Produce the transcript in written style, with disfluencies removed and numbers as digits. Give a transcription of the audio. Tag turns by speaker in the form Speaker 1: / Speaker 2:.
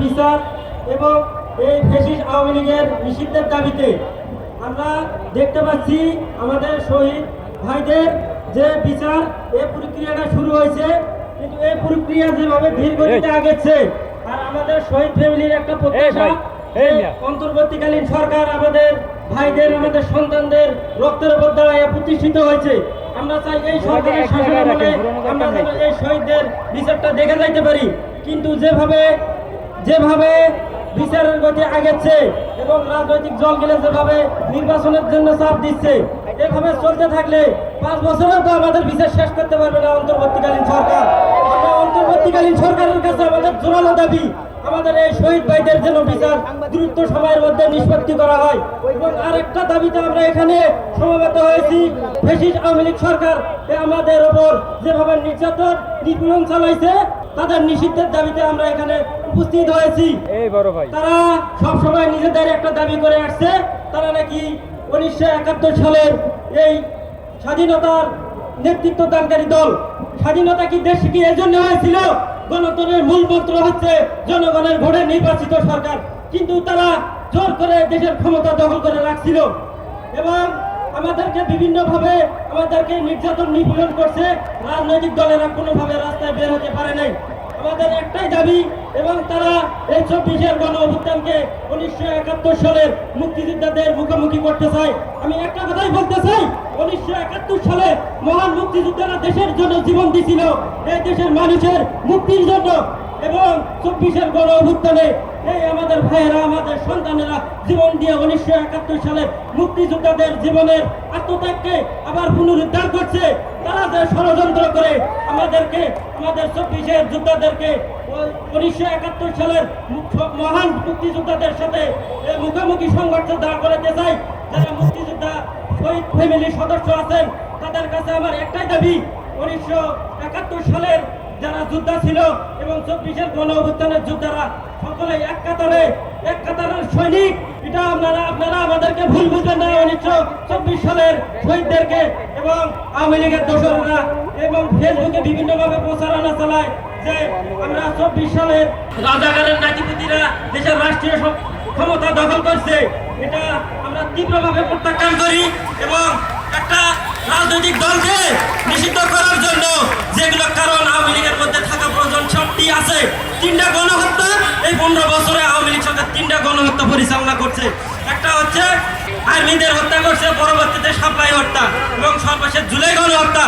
Speaker 1: বিচার এবং এই ফ্যাসিস্ট আওয়ামী লীগের নিষিদ্ধের দাবিতে আমরা দেখতে পাচ্ছি আমাদের শহীদ ভাইদের যে বিচার এই প্রক্রিয়াটা শুরু হয়েছে, কিন্তু এই প্রক্রিয়া যেভাবে ধীর গতিতে আগেছে আর আমাদের শহীদ ফ্যামিলির একটা প্রত্যাশা অন্তর্বর্তীকালীন সরকার আমাদের ভাইদের আমাদের সন্তানদের রক্তের উপর দাঁড়ায় প্রতিষ্ঠিত হয়েছে। আমরা চাই এই সরকারের শাসনামলে আমরা যেন এই শহীদদের বিচারটা দেখে যাইতে পারি, কিন্তু যেভাবে বিচারের গতি আগেছে এবং রাজনৈতিক দলগুলো যেভাবে নির্বাচনের জন্য চাপ দিচ্ছে, এভাবে চলতে থাকলে 5 বছরেও তো আমাদের বিচার শেষ করতে পারবে না অন্তর্বর্তীকালীন সরকার। আমরা অন্তর্বর্তীকালীন সরকারের কাছে আমাদের জোরালো দাবি, আমাদের এই শহীদ ভাইদের যেন বিচার দ্রুত সময়ের মধ্যে নিষ্পত্তি করা হয়। এবং আরেকটা দাবিতে আমরা এখানে সমবেত হয়েছি, ফ্যাসিস্ট আওয়ামী লীগ সরকার আমাদের ওপর যেভাবে নির্যাতন নিপীড়ন চালাইছে তাদের নিষিদ্ধের দাবিতে আমরা এখানে উপস্থিত হয়েছি। তারা সবসময় নিজেদের একটা দাবি করে আসছে, তারা নাকি 1971 সালের এই স্বাধীনতার নেতৃত্ব দানকারী দল। স্বাধীনতা কি দেশ কি এজন্য হয়েছিল? গণতন্ত্রের মূল মন্ত্র হচ্ছে জনগণের ভোটে নির্বাচিত সরকার, কিন্তু তারা জোর করে দেশের ক্ষমতা দখল করে রাখছিল এবং আমাদেরকে বিভিন্নভাবে আমাদেরকে নির্যাতন নিপীড়ন করছে। রাজনৈতিক দলেরা কোনোভাবে রাস্তায় বের হতে পারে নাই। আমাদের একটাই দাবি, এবং তারা এই 24-এর গণ অভ্যুত্থানকে 1971 সালের মুক্তিযোদ্ধাদের মুখোমুখি করতে চায়। আমি একটা কথাই বলতে চাই, 1971 সালে মহান মুক্তিযোদ্ধারা দেশের জন্য জীবন দিয়েছিল, এই দেশের মানুষের মুক্তির জন্য, এবং 24-এর গণ অভ্যুত্থানে এই আমাদের ভাইয়েরা আমাদের সন্তানেরা জীবন দিয়ে 1971 সালের মুক্তিযোদ্ধাদের জীবনের আত্মত্যাগকে আবার পুনরুদ্ধার করছে। তারা যে ষড়যন্ত্র করে আমাদেরকে আমাদের 24-এর যোদ্ধাদেরকে 1971 সালের মহান মুক্তিযোদ্ধাদের সাথে মুখোমুখি সংঘর্ষে দাঁড় করাতে চাই। যারা মুক্তিযোদ্ধা শহীদ ফ্যামিলির সদস্য আছেন তাদের কাছে আমার একটাই দাবি, 1971 সালের যারা যোদ্ধা ছিল এবং 24-এর গণ অভ্যুত্থানের যোদ্ধারা সকলে এক কাতারের সৈনিক। এটা আপনারা আমাদেরকে ভুল বুঝবেন না। 1924 সালের শহীদদেরকে এবং আওয়ামী লীগের দোসররা এবং ফেসবুকে বিভিন্নভাবে প্রচারণা চালায় যে আমরা 24 সালের রাজাকারের নাতিপুতিরা দেশের রাষ্ট্রীয় ক্ষমতা দখল করছে। এটা আমরা তীব্রভাবে প্রত্যাখ্যান করি এবং একটা রাজনৈতিক দলকে নিষিদ্ধ করার জন্য যেগুলো কারণ আওয়ামী লীগের মধ্যে থাকা প্রয়োজন সবটি আছে। 3টা গণহত্যা এই 15 বছরে আওয়ামী লীগ সরকার 3টা গণহত্যা পরিচালনা করছে। একটা হচ্ছে আর্মিদের হত্যা করছে, পরবর্তীতে সাপ্লাই হত্যা এবং সর্বশেষ জুলাই গণহত্যা।